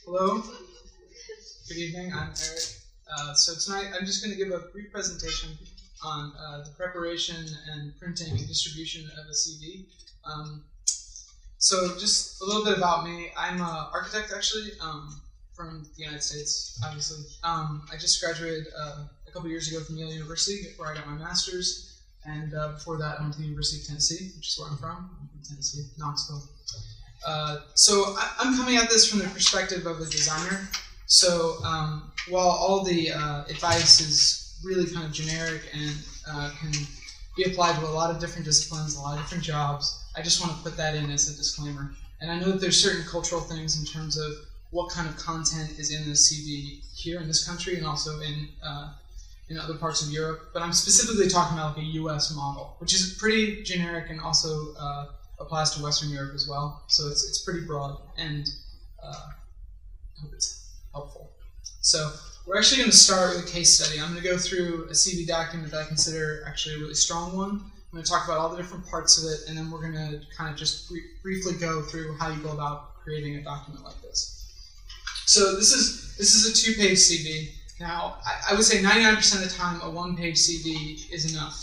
Hello, good evening, I'm Erik. So tonight I'm just going to give a brief presentation on the preparation and printing and distribution of a CV. So just a little bit about me. I'm an architect actually, from the United States, obviously. I just graduated a couple years ago from Yale University, where I got my master's, and before that I went to the University of Tennessee, which is where I'm from Tennessee, Knoxville. So I'm coming at this from the perspective of a designer. So while all the advice is really kind of generic and can be applied to a lot of different disciplines, a lot of different jobs, I just want to put that in as a disclaimer. And I know that there's certain cultural things in terms of what kind of content is in the CV here in this country and also in other parts of Europe. But I'm specifically talking about like a US model, which is pretty generic and also applies to Western Europe as well. So it's pretty broad, and I hope it's helpful. So we're actually going to start with a case study. I'm going to go through a CV document that I consider actually a really strong one. I'm going to talk about all the different parts of it, and then we're going to kind of just briefly go through how you go about creating a document like this. So this is a 2-page CV. Now, I would say 99% of the time a 1-page CV is enough,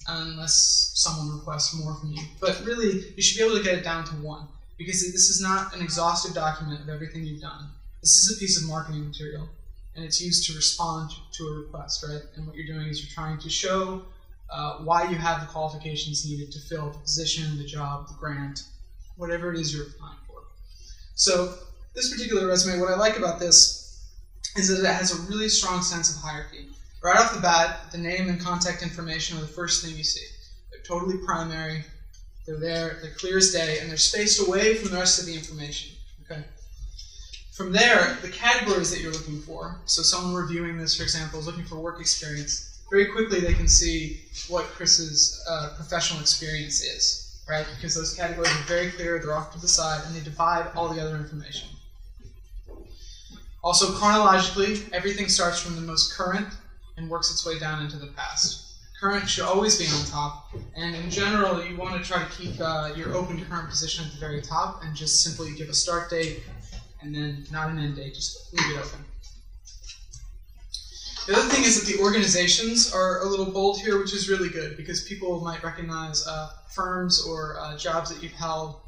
unless someone requests more from you. But really, you should be able to get it down to 1, because this is not an exhaustive document of everything you've done. This is a piece of marketing material, and it's used to respond to a request, right? And what you're doing is you're trying to show why you have the qualifications needed to fill the position, the job, the grant, whatever it is you're applying for. So this particular resume, what I like about this is that it has a really strong sense of hierarchy. Right off the bat, the name and contact information are the first thing you see. They're totally primary, they're there, they're clear as day, and they're spaced away from the rest of the information. Okay. From there, the categories that you're looking for, so someone reviewing this, for example, is looking for work experience, very quickly they can see what Chris's professional experience is, right? Because those categories are very clear, they're off to the side, and they divide all the other information. Also, chronologically, everything starts from the most current and works its way down into the past. Current should always be on top, and in general, you want to try to keep your open current position at the very top and just simply give a start date and then not an end date, just leave it open. The other thing is that the organizations are a little bold here, which is really good because people might recognize firms or jobs that you've held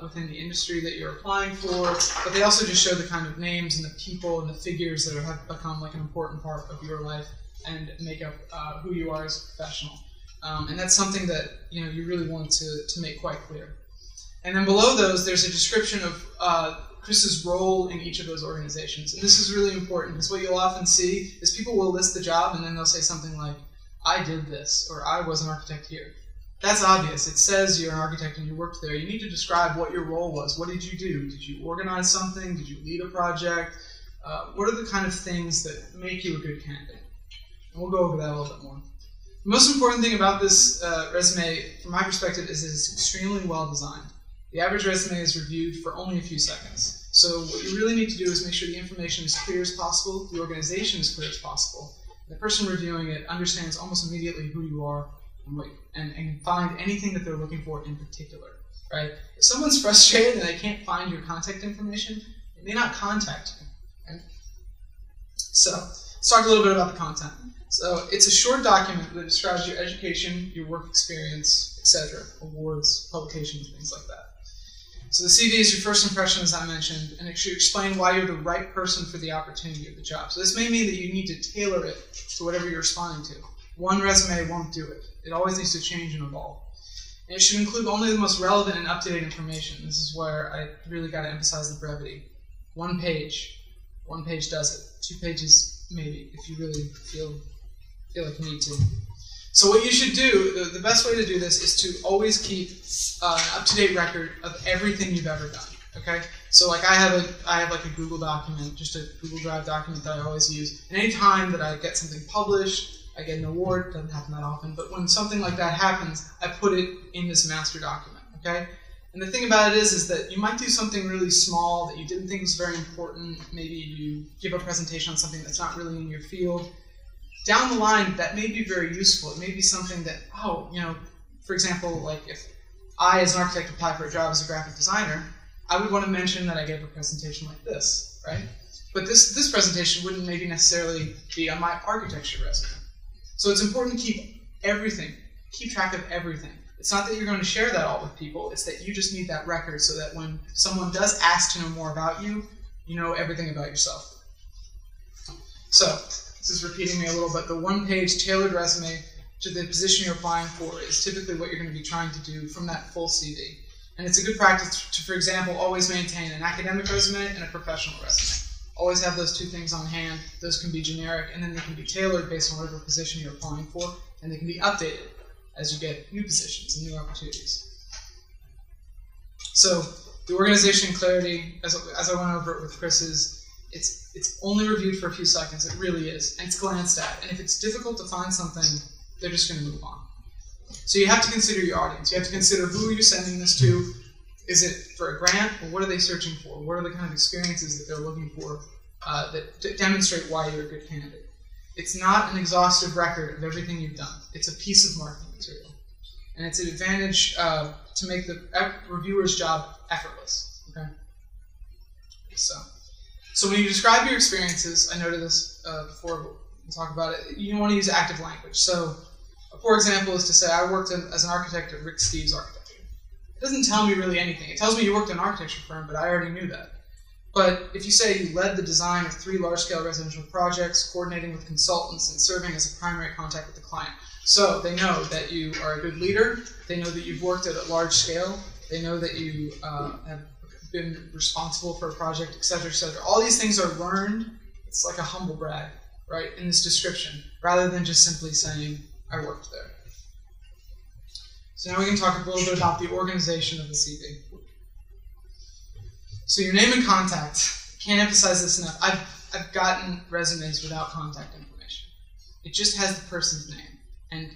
within the industry that you're applying for, but they also just show the kind of names and the people and the figures that have become like an important part of your life and make up who you are as a professional. And that's something that you really want to make quite clear. And then below those, there's a description of Chris's role in each of those organizations. And this is really important because what you'll often see is people will list the job and then they'll say something like, I did this, or I was an architect here. That's obvious. It says you're an architect and you worked there. You need to describe what your role was. What did you do? Did you organize something? Did you lead a project? What are the kind of things that make you a good candidate? And we'll go over that a little bit more. The most important thing about this resume, from my perspective, is it's extremely well designed. The average resume is reviewed for only a few seconds. So what you really need to do is make sure the information is clear as possible, the organization is clear as possible, and the person reviewing it understands almost immediately who you are and can find anything that they're looking for in particular, right? If someone's frustrated and they can't find your contact information, they may not contact you, right? So let's talk a little bit about the content. So it's a short document that describes your education, your work experience, etc., awards, publications, things like that. So the CV is your first impression, as I mentioned, and it should explain why you're the right person for the opportunity of the job. So this may mean that you need to tailor it to whatever you're responding to. One resume won't do it. It always needs to change and evolve. And it should include only the most relevant and up-to-date information. This is where I really got to emphasize the brevity. 1 page. 1 page does it. 2 pages, maybe, if you really feel like you need to. So what you should do, the best way to do this is to always keep an up-to-date record of everything you've ever done, okay? So like I have like a Google document, just a Google Drive document that I always use. And any time that I get something published, I get an award, it doesn't happen that often, but when something like that happens, I put it in this master document, okay? And the thing about it is that you might do something really small that you didn't think was very important. Maybe you give a presentation on something that's not really in your field. Down the line, that may be very useful. It may be something that, for example, like if I, as an architect, apply for a job as a graphic designer, I would want to mention that I gave a presentation like this, right? But this presentation wouldn't maybe necessarily be on my architecture resume. So it's important to keep everything, keep track of everything. It's not that you're going to share that all with people, it's that you just need that record so that when someone does ask to know more about you, you know everything about yourself. So, this is repeating me a little bit, the one-page tailored resume to the position you're applying for is typically what you're going to be trying to do from that full CV. And it's a good practice to, for example, always maintain an academic resume and a professional resume. Always have those two things on hand. Those can be generic, and then they can be tailored based on whatever position you're applying for, and they can be updated as you get new positions and new opportunities. So the organization clarity, as I went over it with Chris, is it's only reviewed for a few seconds. It really is, and it's glanced at. And if it's difficult to find something, they're just going to move on. So you have to consider your audience. You have to consider who you're sending this to. Is it for a grant, or what are they searching for? What are the kind of experiences that they're looking for that demonstrate why you're a good candidate? It's not an exhaustive record of everything you've done. It's a piece of marketing material. And it's an advantage to make the reviewer's job effortless. Okay? So when you describe your experiences, I noted this before we'll talk about it, you want to use active language. So a poor example is to say, I worked as an architect at Rick Steves Architecture. It doesn't tell me really anything. It tells me you worked in an architecture firm, but I already knew that. But if you say you led the design of 3 large-scale residential projects, coordinating with consultants, and serving as a primary contact with the client. So they know that you are a good leader. They know that you've worked at a large scale. They know that you have been responsible for a project, etc., etc. All these things are learned. It's like a humble brag, right, in this description, rather than just simply saying, I worked there. So now we can talk a little bit about the organization of the CV. So your name and contact. Can't emphasize this enough. I've gotten resumes without contact information. It just has the person's name. And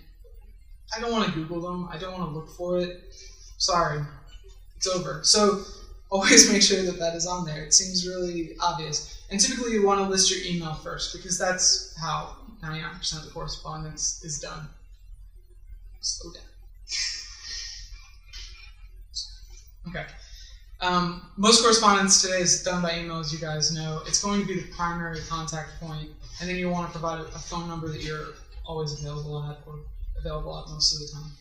I don't want to Google them. I don't want to look for it. Sorry. It's over. So always make sure that that is on there. It seems really obvious. And typically you want to list your email first, because that's how 99% of the correspondence is done. Slow down. Okay. Most correspondence today is done by email, as you guys know. It's going to be the primary contact point, and then you want to provide a phone number that you're always available at, or available at most of the time.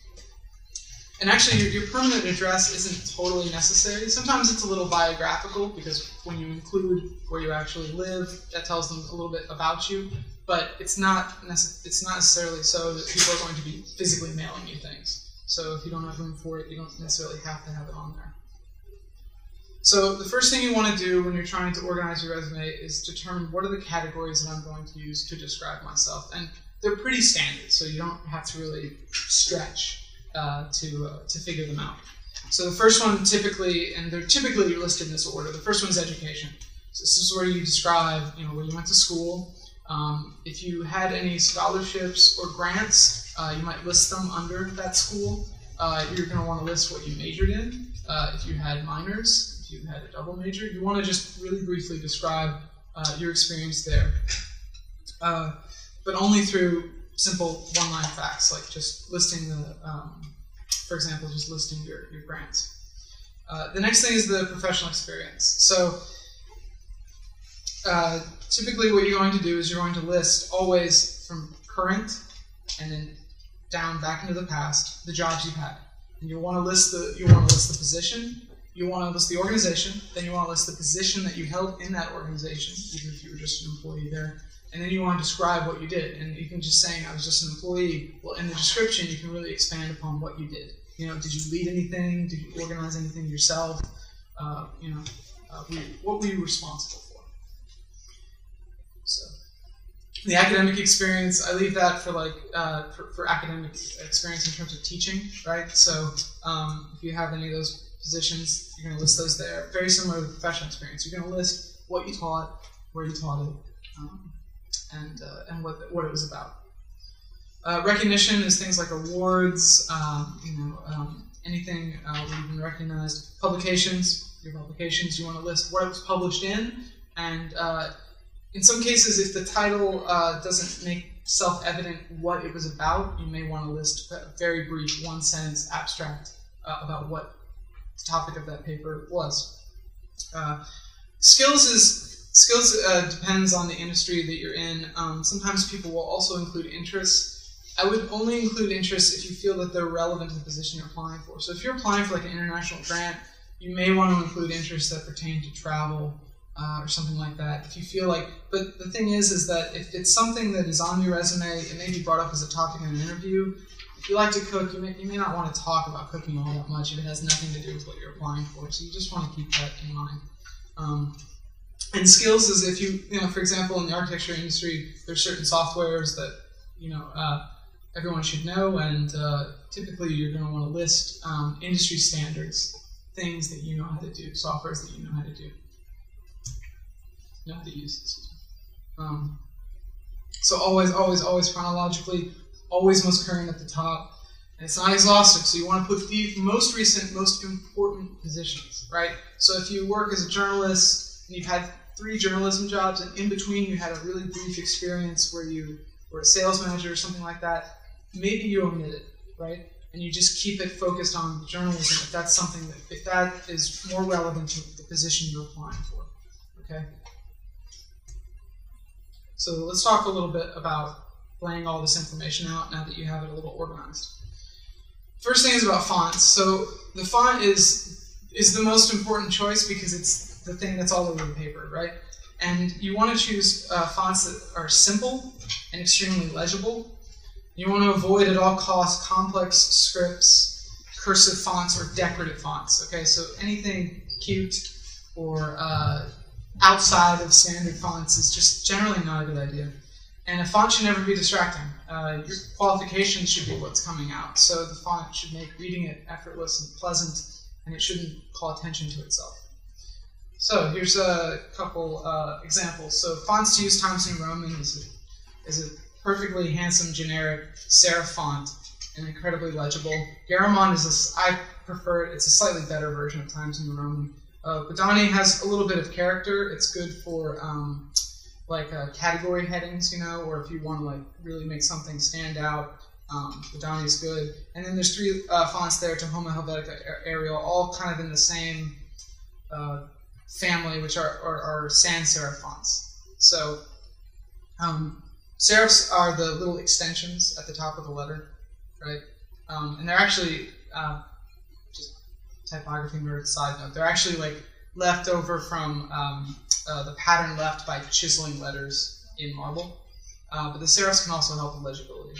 And actually, your permanent address isn't totally necessary. Sometimes it's a little biographical, because when you include where you actually live, that tells them a little bit about you. But it's not necessarily so that people are going to be physically mailing you things. So if you don't have room for it, you don't necessarily have to have it on there. So the first thing you want to do when you're trying to organize your resume is determine what are the categories that I'm going to use to describe myself. And they're pretty standard, so you don't have to really stretch to figure them out. So the first one typically, and they're typically listed in this order, the first one is education. So this is where you describe where you went to school. If you had any scholarships or grants, you might list them under that school. You're going to want to list what you majored in. If you had minors, if you had a double major, you want to just really briefly describe your experience there. But only through simple one-line facts, like just listing for example, just listing your grants. The next thing is the professional experience. So typically what you're going to do is you're going to list always from current and then down back into the past the jobs you've had. And you want to list the position, you want to list the organization, then you want to list the position that you held in that organization, even if you were just an employee there. And then you want to describe what you did. And you can just say, I was just an employee. Well, in the description, you can really expand upon what you did. Did you lead anything? Did you organize anything yourself? What were you responsible for? So, the academic experience, I leave that for for academic experience in terms of teaching, right? So, if you have any of those positions, you're going to list those there. Very similar to professional experience. You're going to list what you taught, where you taught it, and what it was about. Recognition is things like awards, anything where you've been recognized. Publications, your publications, you want to list what it was published in, and in some cases, if the title doesn't make self-evident what it was about, you may want to list a very brief one-sentence abstract about what the topic of that paper was. Skills depends on the industry that you're in. Sometimes people will also include interests. I would only include interests if you feel that they're relevant to the position you're applying for. So if you're applying for like an international grant, you may want to include interests that pertain to travel or something like that. If you feel like, but the thing is that if it's something that is on your resume, it may be brought up as a topic in an interview. If you like to cook, you may not want to talk about cooking all that much if it has nothing to do with what you're applying for. So you just want to keep that in mind. And skills is if you know, for example, in the architecture industry, there's certain softwares that, everyone should know, and typically you're going to want to list industry standards, things that you know how to do, softwares that you know how to do, use. So always chronologically, always most current at the top, and it's not exhaustive, so you want to put the most recent, most important positions, right? So if you work as a journalist, and you've had 3 journalism jobs, and in between you had a really brief experience where you were a sales manager or something like that, maybe you omit it, right? And you just keep it focused on journalism if that's something that, if that is more relevant to the position you're applying for, okay? So let's talk a little bit about laying all this information out now that you have it a little organized. First thing is about fonts. So the font is the most important choice because it's the thing that's all over the paper, right? And you want to choose fonts that are simple and extremely legible. You want to avoid at all costs complex scripts, cursive fonts, or decorative fonts. Okay, so anything cute or outside of standard fonts is just generally not a good idea. And a font should never be distracting. Your qualifications should be what's coming out. So the font should make reading it effortless and pleasant, and it shouldn't call attention to itself. So here's a couple examples. So fonts to use Times New Roman is a perfectly handsome generic serif font and incredibly legible. Germana is I prefer it. It's a slightly better version of Times New Roman. Badani has a little bit of character. It's good for category headings, or if you want to really make something stand out. Badani is good. And then there's 3 fonts there: Tahoma, Helvetica, Arial, all kind of in the same family, which are sans serif fonts. So serifs are the little extensions at the top of the letter, right? And they're actually, just typography nerd side note, they're actually left over from the pattern left by chiseling letters in marble. But the serifs can also help with legibility.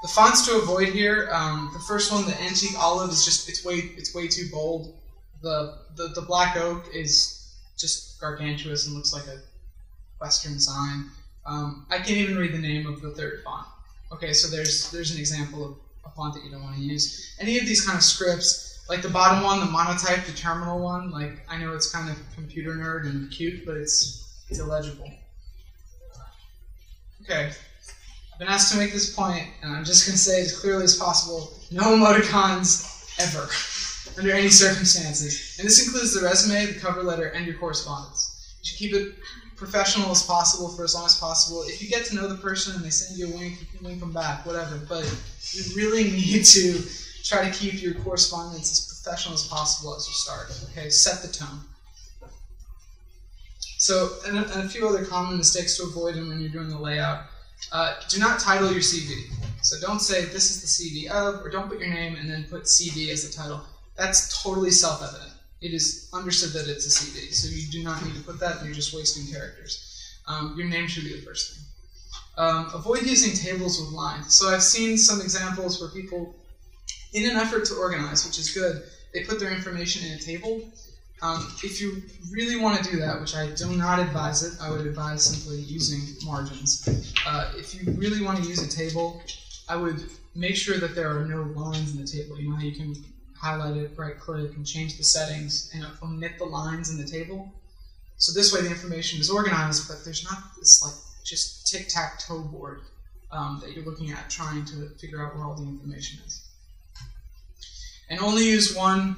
The fonts to avoid here, the first one, the antique olive, is just it's way too bold. The black oak is just gargantuous and looks like a Western sign. I can't even read the name of the 3rd font. Okay, so there's an example of a font that you don't want to use. Any of these kind of scripts, like the bottom one, the monotype, the terminal one, I know it's kind of computer nerd and cute, but it's illegible. Okay, I've been asked to make this point, and I'm just going to say it as clearly as possible: no emoticons ever, under any circumstances. And this includes the resume, the cover letter, and your correspondence. You should keep it professional as possible for as long as possible. If you get to know the person and they send you a wink, you can wink them back, whatever. But you really need to try to keep your correspondence as professional as possible as you start. Okay, set the tone. So, and a few other common mistakes to avoid when you're doing the layout. Do not title your CV. So don't say this is the CV of, or don't put your name and then put CV as the title. That's totally self-evident. It is understood that it's a CV, so you do not need to put that, and you're just wasting characters. Your name should be the first thing. Avoid using tables with lines. So I've seen some examples where people, in an effort to organize, which is good, they put their information in a table. If you really want to do that, which I do not advise it, I would advise simply using margins. If you really want to use a table, I would make sure that there are no lines in the table. You know how you can highlight it, right-click, and change the settings, and omit the lines in the table. So this way the information is organized, but there's not this just tic-tac-toe board that you're looking at trying to figure out where all the information is. And only use 1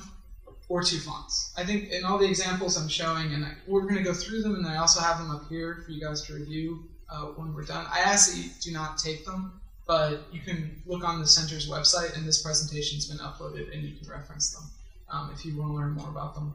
or 2 fonts. I think in all the examples I'm showing, and we're going to go through them, and I also have them up here for you guys to review when we're done. I ask that you do not take them, but you can look on the Center's website, and this presentation's been uploaded, and you can reference them if you want to learn more about them.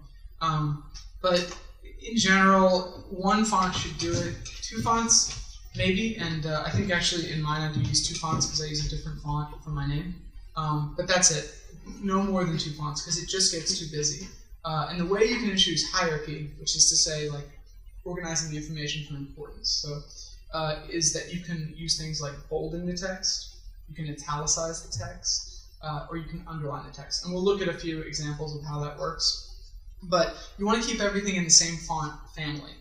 But in general, one font should do it. 2 fonts, maybe, and I think actually in mine I do use 2 fonts because I use a different font for my name. But that's it. No more than 2 fonts because it just gets too busy. And the way you can introduce hierarchy, which is to say like organizing the information from importance, so is that you can use things like bolding the text, you can italicize the text, or you can underline the text. And we'll look at a few examples of how that works. But you want to keep everything in the same font family.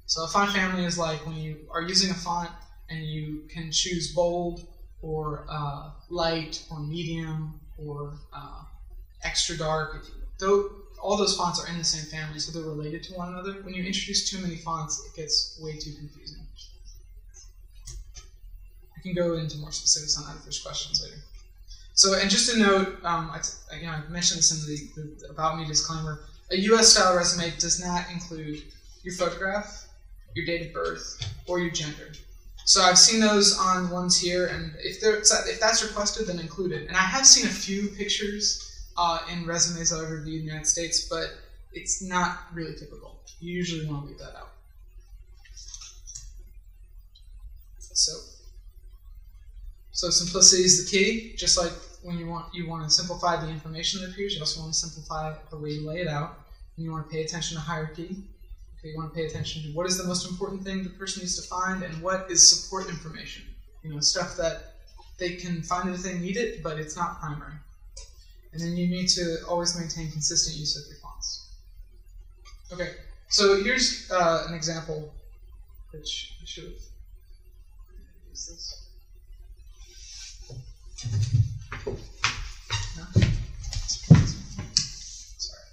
So a font family is like when you are using a font and you can choose bold or light or medium or extra dark. All those fonts are in the same family, so they're related to one another. When you introduce too many fonts, it gets way too confusing. I can go into more specifics on that if there's questions later. So, and just a note, I mentioned this in the About Me disclaimer, a US style resume does not include your photograph, your date of birth, or your gender. So I've seen those on ones here, and if that's requested, then include it. And I have seen a few pictures in resumes that I've reviewed in the United States, but it's not really typical. You usually want to leave that out. So simplicity is the key. Just like when you want to simplify the information that appears, you also want to simplify the way you lay it out. And you want to pay attention to hierarchy. Okay, you want to pay attention to what is the most important thing the person needs to find, and what is support information. Stuff that they can find it if they need it, but it's not primary. And then you need to always maintain consistent use of your fonts. Okay, so here's an example, which I should have used this. No? Sorry.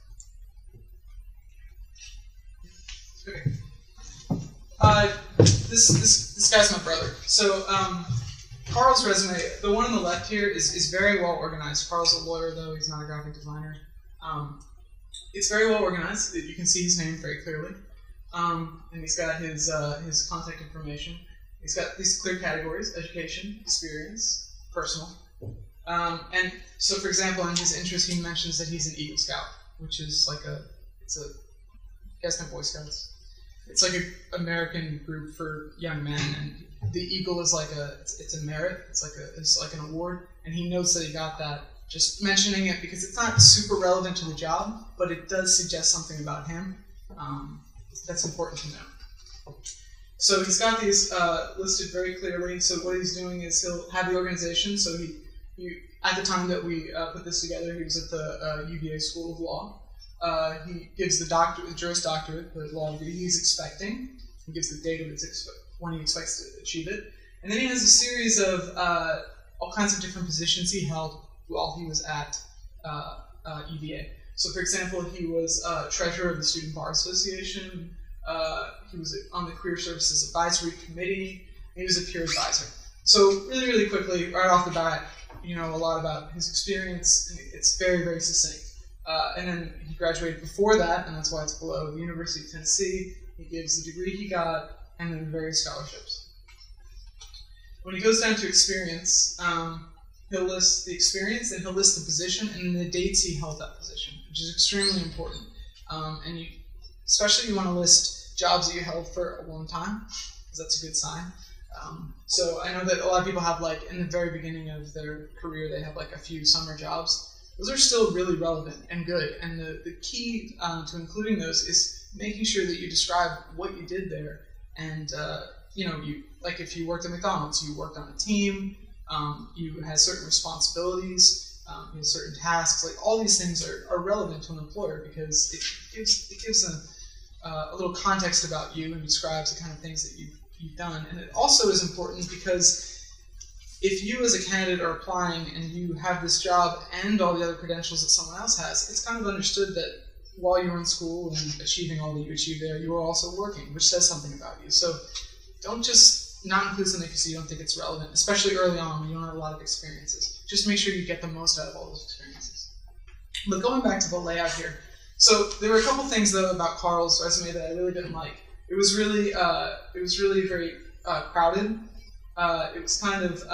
Okay. This guy's my brother. So Carl's resume, the one on the left here, is very well organized. Carl's a lawyer, though he's not a graphic designer. It's very well organized. You can see his name very clearly, and he's got his contact information. He's got these clear categories: education, experience, personal. And so, for example, in his interest, he mentions that he's an Eagle Scout, which is like you guys know Boy Scouts? It's like an American group for young men, and the Eagle is like it's a merit. It's like an award, and he notes that he got that. Just mentioning it because it's not super relevant to the job, but it does suggest something about him. That's important to know. So he's got these listed very clearly. So what he's doing is he'll have the organization. So he at the time that we put this together, he was at the UVA School of Law. He gives the Juris Doctorate, the law degree he's expecting. He gives the date of when he expects to achieve it. And then he has a series of all kinds of different positions he held while he was at UVA. So for example, he was treasurer of the Student Bar Association. He was on the Career Services Advisory Committee. And he was a peer advisor. So really, really quickly, right off the bat, you know a lot about his experience. And it's very, very succinct. And then he graduated before that, and that's why it's below, the University of Tennessee. He gives the degree he got, and then various scholarships. When he goes down to experience, he'll list the experience, and he'll list the position, and then the dates he held that position, which is extremely important. And especially you want to list jobs that you held for a long time, because that's a good sign. So I know that a lot of people have, like, in the very beginning of their career, they have, like, a few summer jobs. Those are still really relevant and good, and the key to including those is making sure that you describe what you did there. And like if you worked at McDonald's, you worked on a team, you had certain responsibilities, you had certain tasks. Like all these things are relevant to an employer because it gives a little context about you and describes the kind of things that you've done. And it also is important because if you as a candidate are applying and you have this job and all the other credentials that someone else has, it's kind of understood that while you were in school and achieving all that you achieved there, you were also working, which says something about you. So don't just not include something because you don't think it's relevant, especially early on when you don't have a lot of experiences. Just make sure you get the most out of all those experiences. But going back to the layout here, so there were a couple things though about Carl's resume that I really didn't like. It was really very crowded. It was kind of,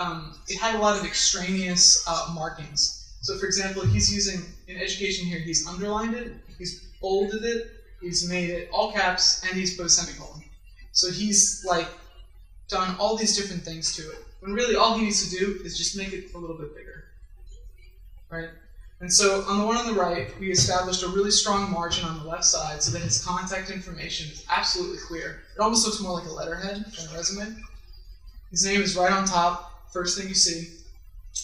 it had a lot of extraneous markings. So for example, he's using, in education here, he's underlined it, he's bolded it, He's made it all caps, and he's put a semicolon. So he's like done all these different things to it, when really all he needs to do is just make it a little bit bigger, right? And so on the one on the right, we established a really strong margin on the left side so that his contact information is absolutely clear. It almost looks more like a letterhead than a resume. His name is right on top, first thing you see.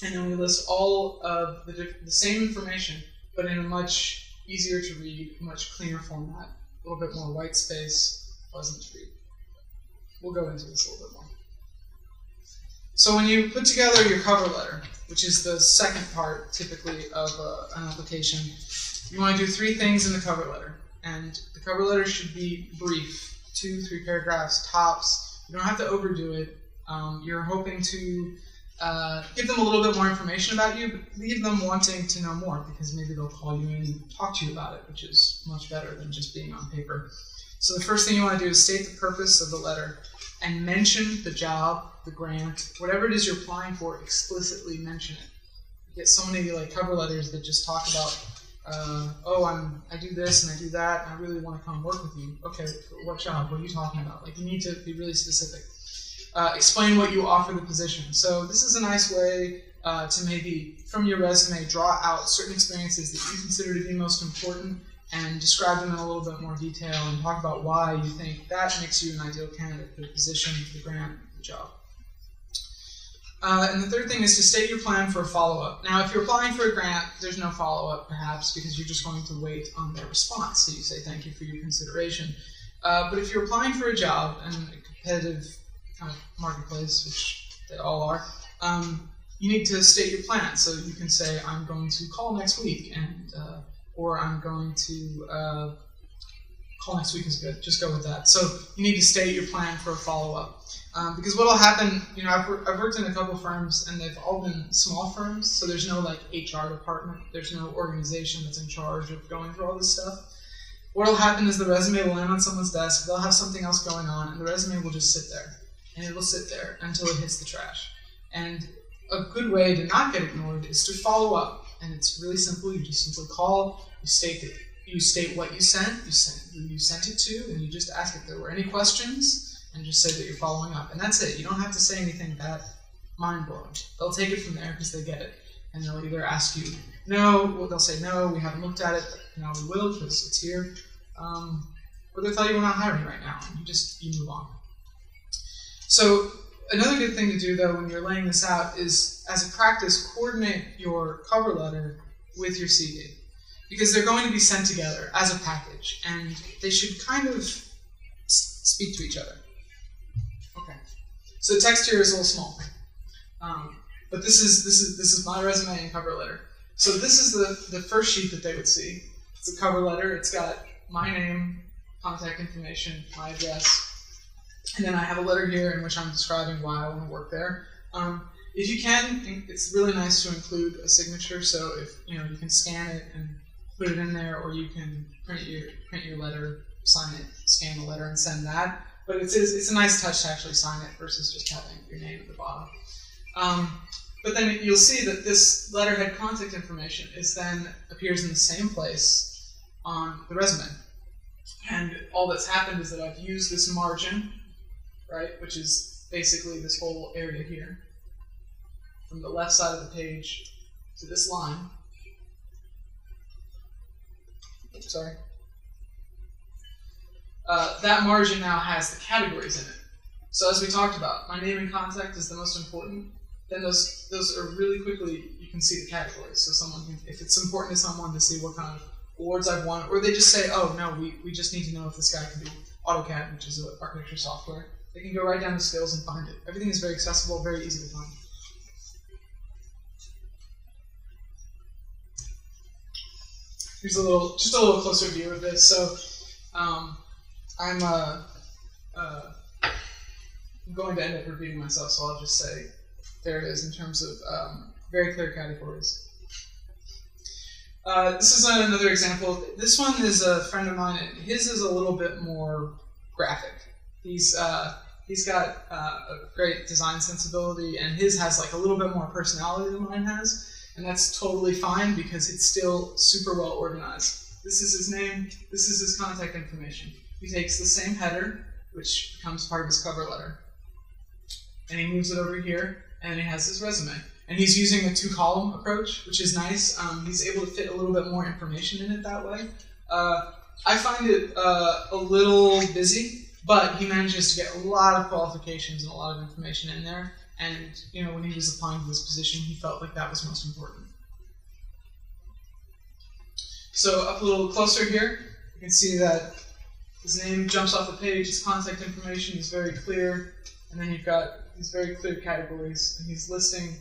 And then we list all of the same information, but in a much easier to read, much cleaner format, a little bit more white space, pleasant to read. We'll go into this a little bit more. So when you put together your cover letter, which is the second part typically of an application, you want to do 3 things in the cover letter. And the cover letter should be brief, 2-3 paragraphs tops. You don't have to overdo it. You're hoping to give them a little bit more information about you, but leave them wanting to know more, because maybe they'll call you in and talk to you about it, which is much better than just being on paper. So the first thing you want to do is state the purpose of the letter and mention the job, the grant, whatever it is you're applying for, explicitly mention it. You get so many like cover letters that just talk about, I do this and I do that, and I really want to come work with you. Okay, what job? What are you talking about? Like, you need to be really specific. Explain what you offer the position. So this is a nice way to maybe, from your resume, draw out certain experiences that you consider to be most important and describe them in a little bit more detail and talk about why you think that makes you an ideal candidate for the position, the grant, the job. And the third thing is to state your plan for a follow-up. Now, if you're applying for a grant, there's no follow-up, perhaps, because you're just going to wait on their response. So you say, thank you for your consideration. But if you're applying for a job in a competitive kind of marketplace, which they all are, you need to state your plan. So you can say, I'm going to call next week, and or I'm going to call next week is good. Just go with that. So you need to state your plan for a follow-up. Because what will happen, I've worked in a couple firms, and they've all been small firms, so there's no like HR department, there's no organization that's in charge of going through all this stuff. What will happen is the resume will land on someone's desk, they'll have something else going on, and the resume will just sit there. And it will sit there until it hits the trash. And a good way to not get ignored is to follow up. And it's really simple. You just simply call, you state what you sent, who you sent it to, and you just ask if there were any questions, and just say that you're following up. And that's it. You don't have to say anything that mind-blowing. They'll take it from there because they get it. And they'll either ask you, no, they'll say, no, we haven't looked at it, but now we will because it's here. Or they'll tell you we're not hiring right now, and you move on. So another good thing to do, though, when you're laying this out is, as a practice, coordinate your cover letter with your CV. Because they're going to be sent together as a package, and they should kind of speak to each other. Okay. So the text here is a little small. But this is my resume and cover letter. So this is the first sheet that they would see. It's a cover letter. It's got my name, contact information, my address. And then I have a letter here in which I'm describing why I want to work there. If you can, it's really nice to include a signature. So if you can scan it and put it in there, or you can print your letter, sign it, scan the letter, and send that. But it's a nice touch to actually sign it versus just having your name at the bottom. But then you'll see that this letterhead contact information appears in the same place on the resume. And all that's happened is that I've used this margin, right, which is basically this whole area here, from the left side of the page to this line. Sorry. That margin now has the categories in it. So as we talked about, my name and contact is the most important. Then those are really quickly, you can see the categories. So if it's important to someone to see what kind of awards I've won, or they just say, oh no, we just need to know if this guy can do AutoCAD, which is architecture software. They can go right down to skills and find it. Everything is very accessible, very easy to find. Here's just a little closer view of this. So I'm going to end up repeating myself, so I'll just say there it is in terms of very clear categories. This is another example. This one is a friend of mine, and his is a little bit more graphic. He's got a great design sensibility, and his has like a little bit more personality than mine has, and that's totally fine because it's still super well organized. This is his name. This is his contact information. He takes the same header, which becomes part of his cover letter, and he moves it over here, and he has his resume. And he's using a 2-column approach, which is nice. He's able to fit a little bit more information in it that way. I find it a little busy, but he manages to get a lot of qualifications and a lot of information in there. And when he was applying for this position, he felt like that was most important. So up a little closer here, you can see that his name jumps off the page, his contact information is very clear, and then you've got these very clear categories, and he's listing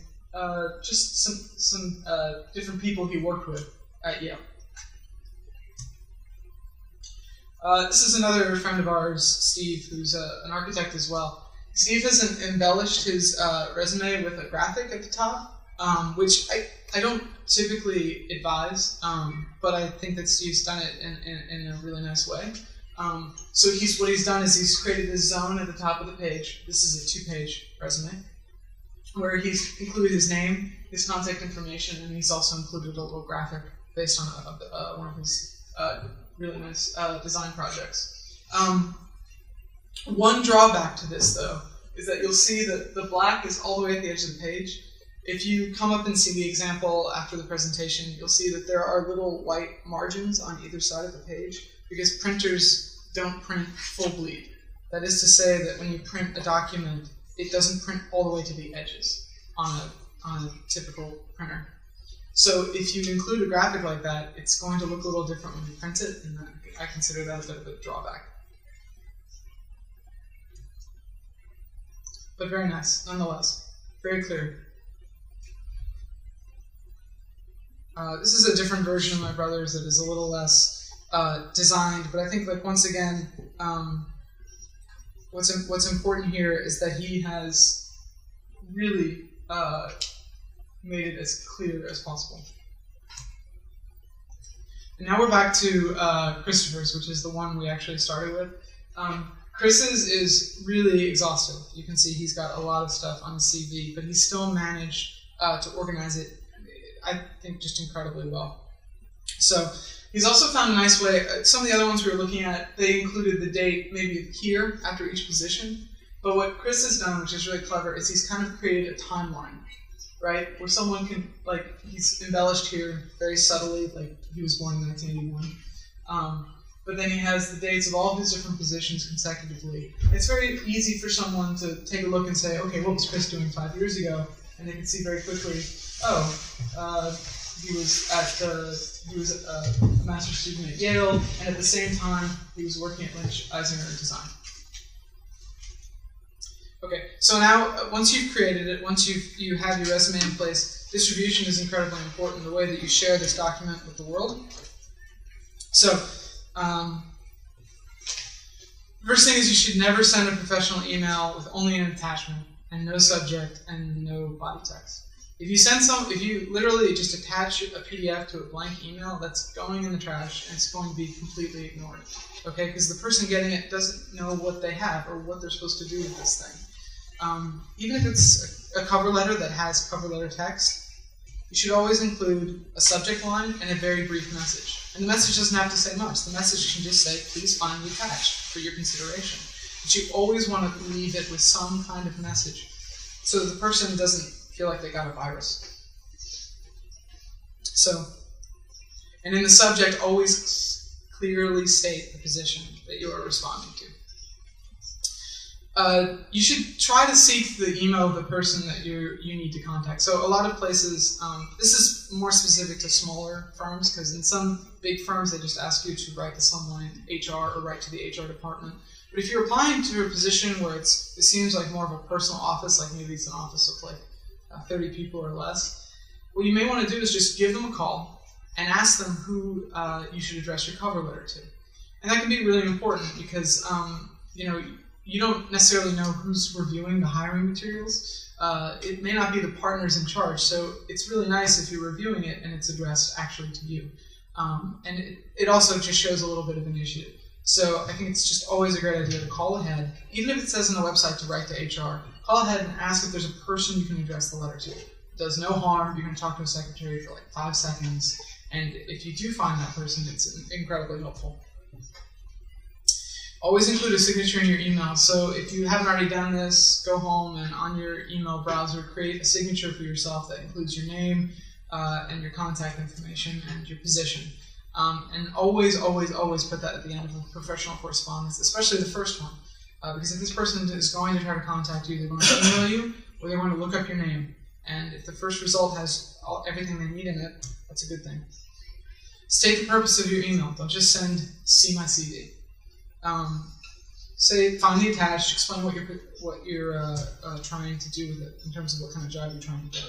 just some different people he worked with at Yale. This is another friend of ours, Steve, who's an architect as well. Steve has embellished his resume with a graphic at the top, which I don't typically advise, but I think that Steve's done it in a really nice way. So what he's done is he's created this zone at the top of the page. This is a 2-page resume, where he's included his name, his contact information, and he's also included a little graphic based on one of his really nice design projects. One drawback to this, though, is that you'll see that the black is all the way at the edge of the page. If you come up and see the example after the presentation, you'll see that there are little white margins on either side of the page because printers don't print full bleed. That is to say that when you print a document, it doesn't print all the way to the edges on a typical printer. So if you include a graphic like that, it's going to look a little different when you print it, and I consider that a bit of a drawback. But very nice, nonetheless. Very clear. This is a different version of my brother's that is a little less designed, but I think, like, once again, what's important here is that he has really made it as clear as possible. And now we're back to Christopher's, which is the one we actually started with. Chris's is really exhaustive. You can see he's got a lot of stuff on his CV, but he still managed to organize it, I think, just incredibly well. So he's also found a nice way. Some of the other ones we were looking at, they included the date maybe here after each position. But what Chris has done, which is really clever, is he's kind of created a timeline, right? Where someone can, like, he's embellished here very subtly, like he was born in 1981. But then he has the dates of all of his different positions consecutively. It's very easy for someone to take a look and say, okay, what was Chris doing 5 years ago? And they can see very quickly, he was a master's student at Yale, and at the same time, he was working at Lynch Eisinger Design. Okay, so now once you've created it, once you have your resume in place, distribution is incredibly important, the way that you share this document with the world. So, first thing is you should never send a professional email with only an attachment and no subject and no body text. If you literally just attach a PDF to a blank email, that's going in the trash and it's going to be completely ignored. Okay, because the person getting it doesn't know what they have or what they're supposed to do with this thing. Even if it's a cover letter that has cover letter text, you should always include a subject line and a very brief message. And the message doesn't have to say much. The message can just say, please find the attached for your consideration. But you always want to leave it with some kind of message so that the person doesn't feel like they got a virus. So, and in the subject, always clearly state the position that you are responding to. You should try to seek the email of the person that you need to contact. So a lot of places, this is more specific to smaller firms, because in some big firms they just ask you to write to someone in HR or write to the HR department. But if you're applying to a position where it seems like more of a personal office, like maybe it's an office of like 30 people or less, what you may want to do is just give them a call and ask them who you should address your cover letter to. And that can be really important because you don't necessarily know who's reviewing the hiring materials. It may not be the partners in charge, so it's really nice if you're reviewing it and it's addressed actually to you. And it also just shows a little bit of initiative. So I think it's just always a great idea to call ahead, even if it says on the website to write to HR, call ahead and ask if there's a person you can address the letter to. It does no harm. You're going to talk to a secretary for like 5 seconds, And if you do find that person, it's incredibly helpful. Always include a signature in your email. So if you haven't already done this, go home and on your email browser, create a signature for yourself that includes your name and your contact information and your position. And always, always, always put that at the end of a professional correspondence, especially the first one. Because if this person is going to try to contact you, they're going to email you or they're going to look up your name. And if the first result has everything they need in it, that's a good thing. State the purpose of your email. Don't just send, see my CV. Say, find the attached, explain what you're trying to do with it in terms of what kind of job you're trying to get.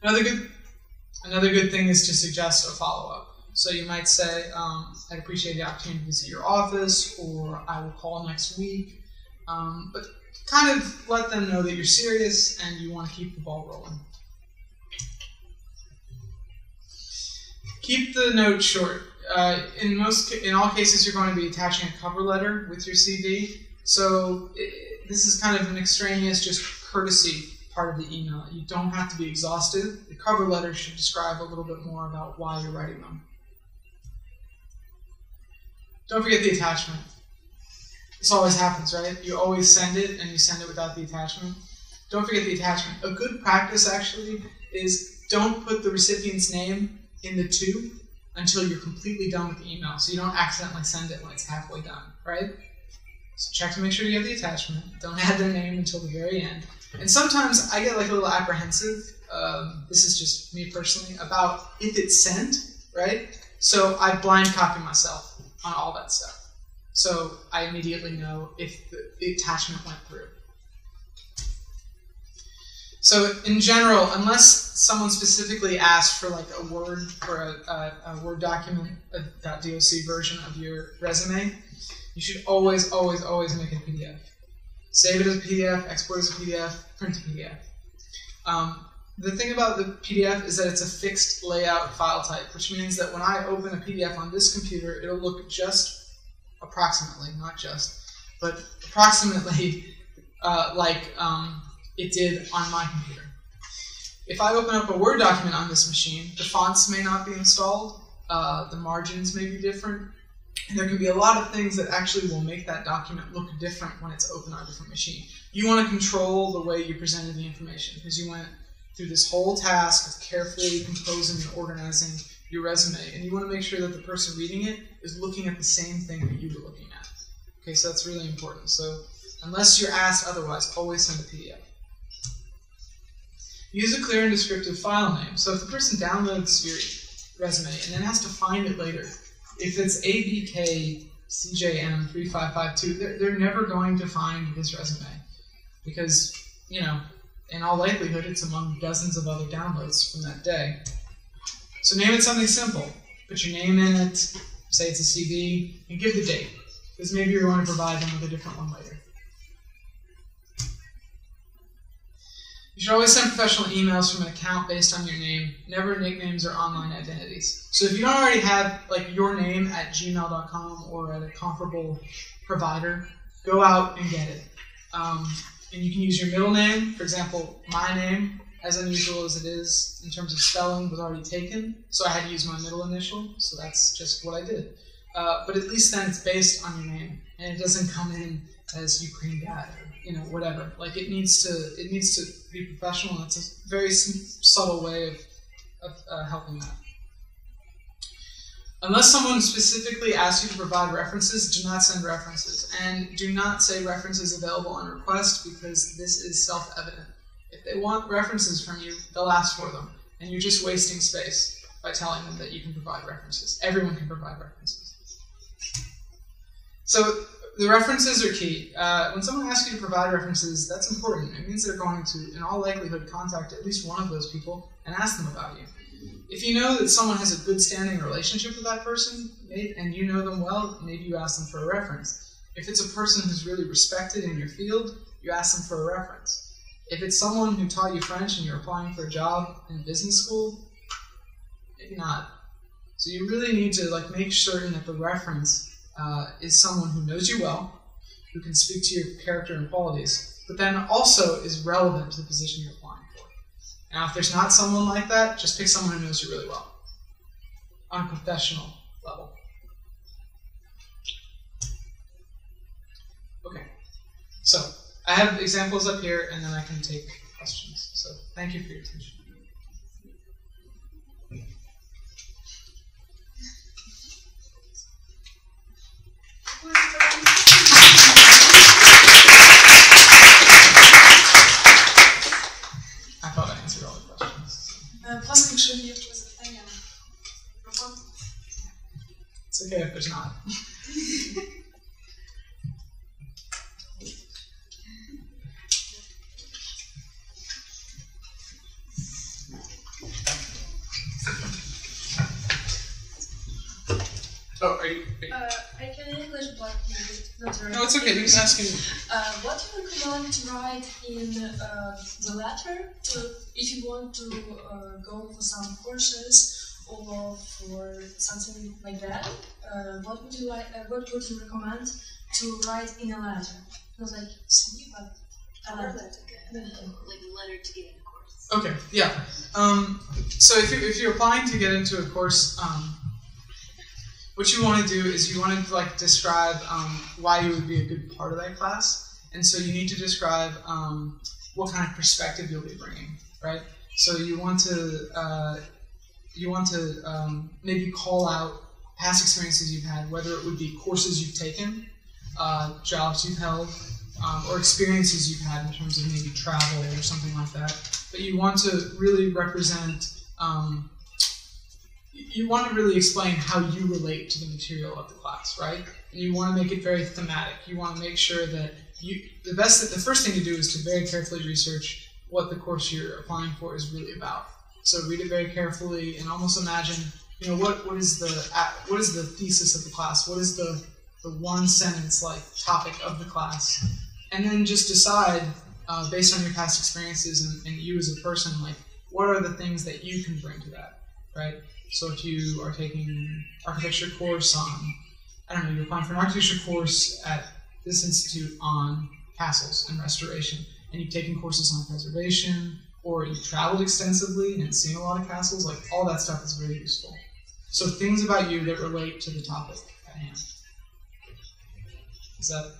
Another good thing is to suggest a follow-up. So you might say, I'd appreciate the opportunity to visit your office, or I will call next week. But kind of let them know that you're serious and you want to keep the ball rolling. Keep the note short. In all cases, you're going to be attaching a cover letter with your CV. So this is kind of an extraneous, just courtesy part of the email. You don't have to be exhaustive. The cover letter should describe a little bit more about why you're writing them. Don't forget the attachment. This always happens, right? You always send it, and you send it without the attachment. Don't forget the attachment. A good practice, actually, is don't put the recipient's name in the to until you're completely done with the email, so you don't accidentally send it when it's halfway done, right? So check to make sure you have the attachment. Don't add their name until the very end. And sometimes I get like a little apprehensive, this is just me personally, about if it's sent, right? So I blind copy myself on all that stuff. So I immediately know if the attachment went through. So in general, unless someone specifically asked for like a Word or a Word document, a .doc version of your resume, you should always, always, always make it a PDF. Save it as a PDF, export as a PDF, print a PDF. The thing about the PDF is that it's a fixed layout file type, which means that when I open a PDF on this computer, it'll look just approximately, not just, but approximately like it did on my computer. If I open up a Word document on this machine, the fonts may not be installed, the margins may be different, and there can be a lot of things that actually will make that document look different when it's open on a different machine. You want to control the way you presented the information because you went through this whole task of carefully composing and organizing your resume, and you want to make sure that the person reading it is looking at the same thing that you were looking at. Okay, so that's really important. So unless you're asked otherwise, always send a PDF. Use a clear and descriptive file name. So if the person downloads your resume and then has to find it later, if it's ABK CJM 3552, they're never going to find this resume because, you know, in all likelihood, it's among dozens of other downloads from that day. So name it something simple. Put your name in it, say it's a CV, and give the date, because maybe you're going to provide them with a different one later. You should always send professional emails from an account based on your name, never nicknames or online identities. So if you don't already have like your name at gmail.com or at a comparable provider, go out and get it. And you can use your middle name. For example, my name, as unusual as it is in terms of spelling, was already taken, so I had to use my middle initial, so that's just what I did. But at least then it's based on your name, and it doesn't come in as Ukraine Dad or, you know, whatever. Like it needs to be professional, and it's a very subtle way of helping that. Unless someone specifically asks you to provide references, do not send references. And do not say references available on request because this is self-evident. If they want references from you, they'll ask for them. And you're just wasting space by telling them that you can provide references. Everyone can provide references. So the references are key. When someone asks you to provide references, that's important. It means they're going to, in all likelihood, contact at least one of those people and ask them about you. If you know that someone has a good standing relationship with that person, and you know them well, maybe you ask them for a reference. If it's a person who's really respected in your field, you ask them for a reference. If it's someone who taught you French and you're applying for a job in business school, maybe not. So you really need to make certain that the reference is someone who knows you well, who can speak to your character and qualities, but then also is relevant to the position you're applying for. Now, if there's not someone like that, just pick someone who knows you really well. on a professional level. Okay, so I have examples up here, and then I can take questions. So thank you for your attention. I thought I answered all the questions. It's okay if there's not. Oh, are you? I can English, but not very. No, it's okay. You can ask him. What do you recommend to write in the letter if you want to go for some courses or for something like that? What would you like? What would you recommend to write in a letter? Not like CV, but a letter. Like a letter to get into a course. Okay. Yeah. So if you're applying to get into a course, what you want to do is you want to like describe why you would be a good part of that class, and so you need to describe what kind of perspective you'll be bringing, right? So you want to maybe call out past experiences you've had, whether it would be courses you've taken, jobs you've held, or experiences you've had in terms of maybe travel or something like that. But you want to really represent. You want to really explain how you relate to the material of the class, right? And you want to make it very thematic. You want to make sure that the first thing to do is to very carefully research what the course you're applying for is really about. So read it very carefully and almost imagine, what is the thesis of the class? What is the one sentence like topic of the class? And then just decide based on your past experiences and you as a person, like what are the things that you can bring to that, right? So if you are taking an architecture course on, you're applying for an architecture course at this institute on castles and restoration, and you've taken courses on preservation, or you've traveled extensively and seen a lot of castles, like all that stuff is very useful. So things about you that relate to the topic at hand. Is that?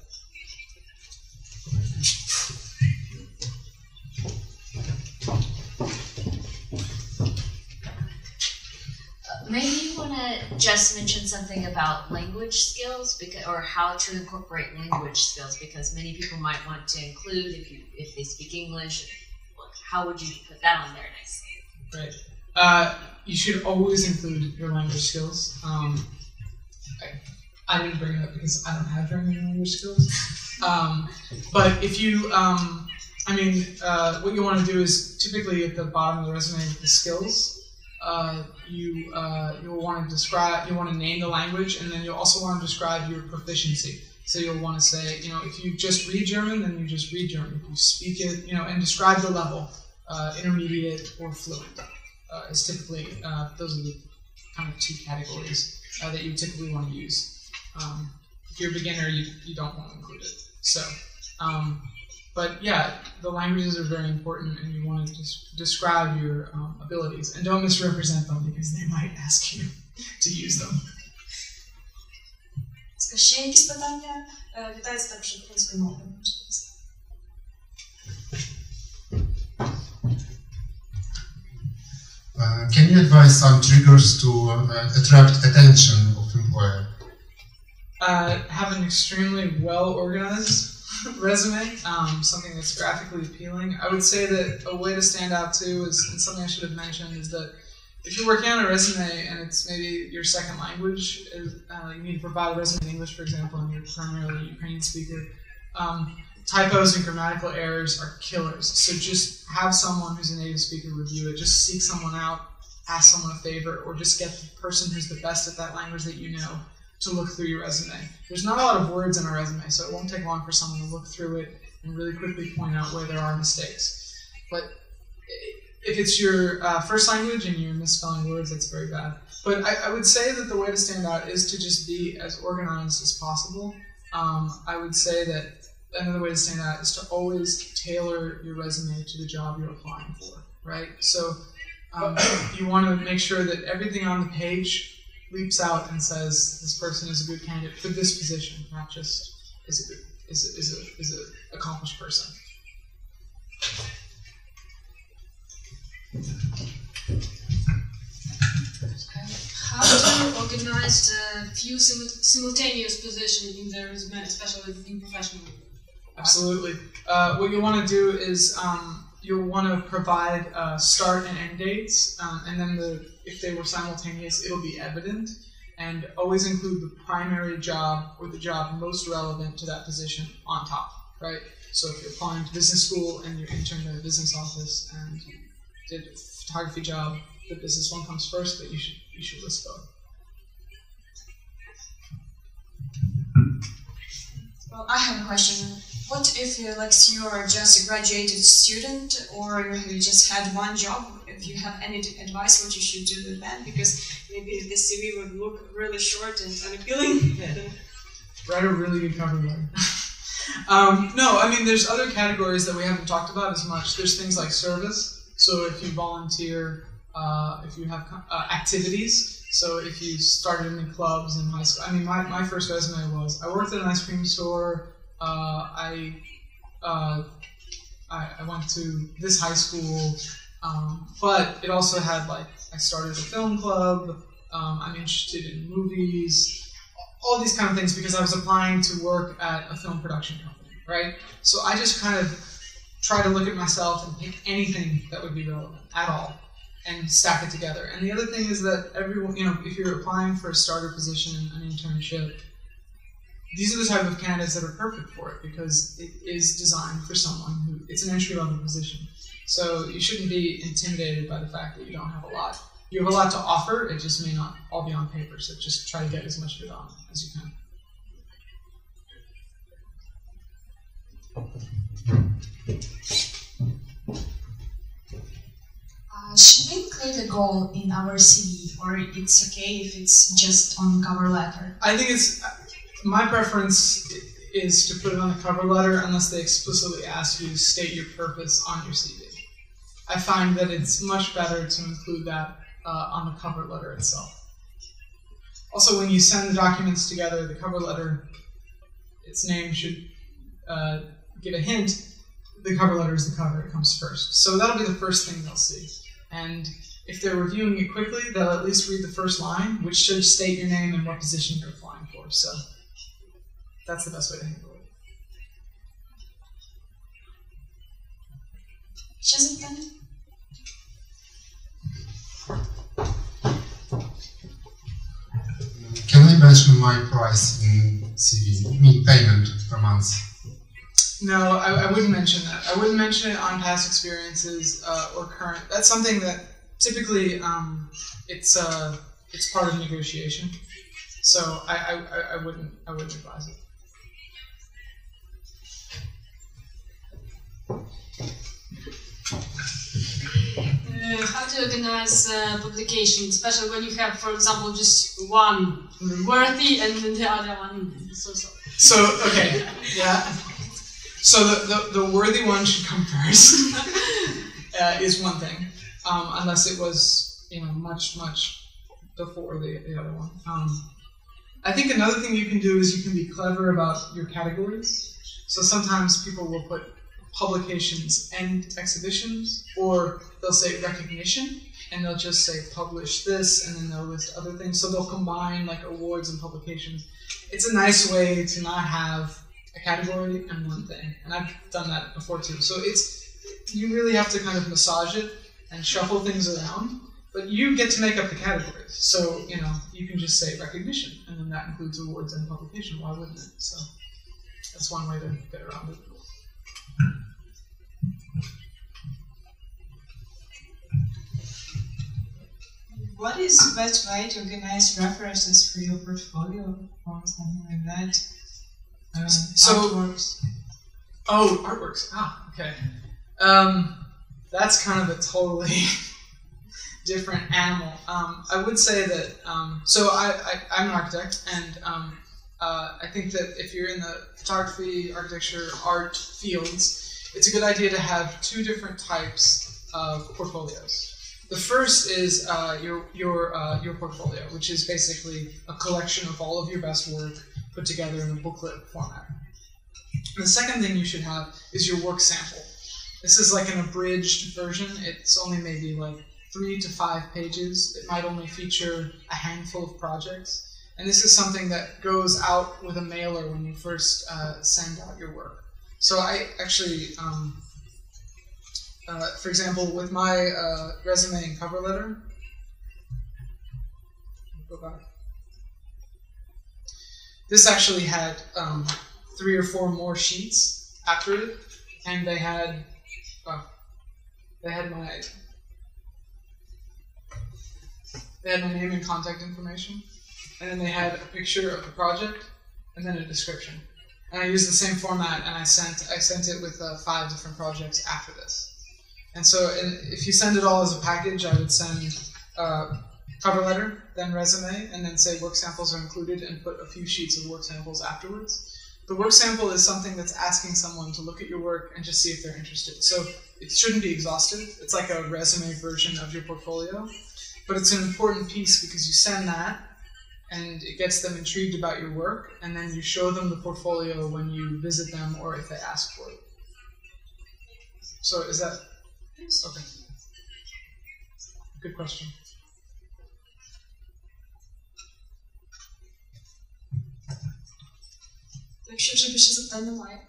Maybe you want to just mention something about language skills, or how to incorporate language skills, because many people might want to include if they speak English. How would you put that on there nicely? Right. You should always include your language skills. I didn't bring it up because I don't have very many language skills. But if you, what you want to do is typically at the bottom of the resume with the skills. You'll want to name the language, and then you'll also want to describe your proficiency. So you'll want to say, if you just read German, then you just read German. If you speak it, and describe the level, intermediate or fluent, is typically, those are the kind of two categories that you typically want to use. If you're a beginner, you don't want to include it. So, but yeah, the languages are very important, and you want to just describe your abilities, and don't misrepresent them because they might ask you to use them. Ще якісь питання? Вітається також українською мовою. Can you advise some triggers to attract attention of employer? Have an extremely well-organized resume, something that's graphically appealing. I would say that a way to stand out too is, and something I should have mentioned, is that if you're working on a resume and it's maybe your second language, you need to provide a resume in English, for example, and you're primarily a Ukrainian speaker, typos and grammatical errors are killers. So just have someone who's a native speaker review it. Just seek someone out, ask someone a favor, or just get the person who's the best at that language that you know to look through your resume. There's not a lot of words in a resume, so it won't take long for someone to look through it and really quickly point out where there are mistakes. But if it's your first language and you're misspelling words, that's very bad. But I would say that the way to stand out is to just be as organized as possible. I would say that another way to stand out is to always tailor your resume to the job you're applying for, right? So you want to make sure that everything on the page leaps out and says this person is a good candidate for this position, not just is a accomplished person. How do you organize the few simultaneous positions in the resume, especially in professional? Absolutely. What you want to do is you'll want to provide start and end dates, and then if they were simultaneous, it'll be evident. And always include the primary job or the job most relevant to that position on top, right? So if you're applying to business school and you're entering the business office and you did a photography job, the business one comes first, but you should list both. Well, I have a question. What if you're just a graduated student, or you just had one job? If you have any advice, what you should do with that? Because maybe the CV would look really short and unappealing. Write a really good cover letter. No, I mean, there's other categories that we haven't talked about as much. There's things like service. So if you volunteer, if you have activities. So if you started in the clubs in high school. I mean, my first resume was, I worked at an ice cream store. I went to this high school, but it also had I started a film club, I'm interested in movies, all these kind of things because I was applying to work at a film production company, right? So I just kind of try to look at myself and pick anything that would be relevant at all and stack it together. And the other thing is that everyone, if you're applying for a starter position, an internship, these are the type of candidates that are perfect for it because it is designed for someone who, it's an entry-level position. So you shouldn't be intimidated by the fact that you don't have a lot. You have a lot to offer, it just may not all be on paper, so just try to get as much of it on as you can. Should we include a goal in our CV, or it's okay if it's just on cover letter? I think my preference is to put it on the cover letter unless they explicitly ask you to state your purpose on your CV. I find that it's much better to include that on the cover letter itself. Also, when you send the documents together, the cover letter, its name should give a hint. The cover letter is the cover, it comes first. So that'll be the first thing they'll see. And if they're reviewing it quickly, they'll at least read the first line, which should state your name and what position you're applying for. So that's the best way to handle it. Can I mention my price in CV, mean payment per month? No, I wouldn't mention that. I wouldn't mention it on past experiences or current. That's something that typically it's part of negotiation. So I wouldn't advise it. How to organize publication, especially when you have, for example, just one worthy and then the other one so-so. So, okay, yeah. So the worthy one should come first, is one thing, unless it was, much before the other one. I think another thing you can do is you can be clever about your categories. So sometimes people will put publications and exhibitions, or they'll say recognition, and they'll just say publish this, and then they'll list other things. So they'll combine awards and publications. It's a nice way to not have a category and one thing, and I've done that before too. So you really have to kind of massage it and shuffle things around, but you get to make up the categories. So you can just say recognition, and then that includes awards and publication. Why wouldn't it? So that's one way to get around it. What is the best way to organize references for your portfolio or something like that? Artworks. Oh, artworks. Ah, okay. That's kind of a totally different animal. I would say that, so I'm an architect, and I think that if you're in the photography, architecture, art fields, it's a good idea to have two different types of portfolios. The first is your portfolio, which is basically a collection of all of your best work put together in a booklet format. And the second thing you should have is your work sample. This is like an abridged version. It's only maybe like 3 to 5 pages. It might only feature a handful of projects. And this is something that goes out with a mailer when you first send out your work. So I actually, for example, with my resume and cover letter, go back. This actually had 3 or 4 more sheets after it, and they had my name and contact information, and then they had a picture of the project, and then a description. And I used the same format, and I sent it with 5 different projects after this. And so, if you send it all as a package, I would send cover letter, then resume, and then say work samples are included, and put a few sheets of work samples afterwards. The work sample is something that's asking someone to look at your work and just see if they're interested. So it shouldn't be exhaustive. It's like a resume version of your portfolio. But it's an important piece because you send that, and it gets them intrigued about your work, and then you show them the portfolio when you visit them or if they ask for it. So is that... Okay. Good question. Якщо вже більше запитань немає.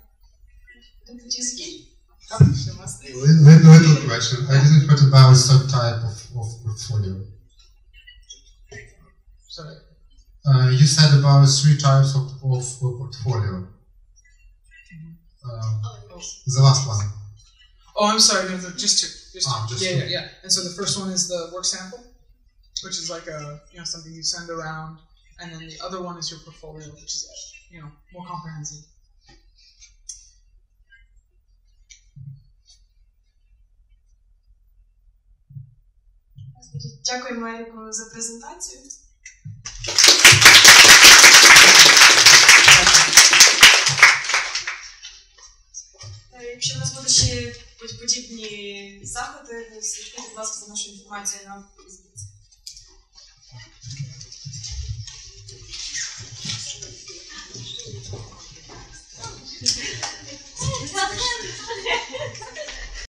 Little question. I didn't heard about some type of portfolio. Sorry. You said about 3 types of portfolio. The last one. Oh, I'm sorry. No, just 2. Just 2. Just 2. Yeah. And so the first one is the work sample, which is like something you send around, and then the other one is your portfolio, which is more comprehensive. Дякуємо Еріку за презентацію. Якщо у нас будуть ще подібні заходи, слідкуйте, будь ласка, за нашою інформацією на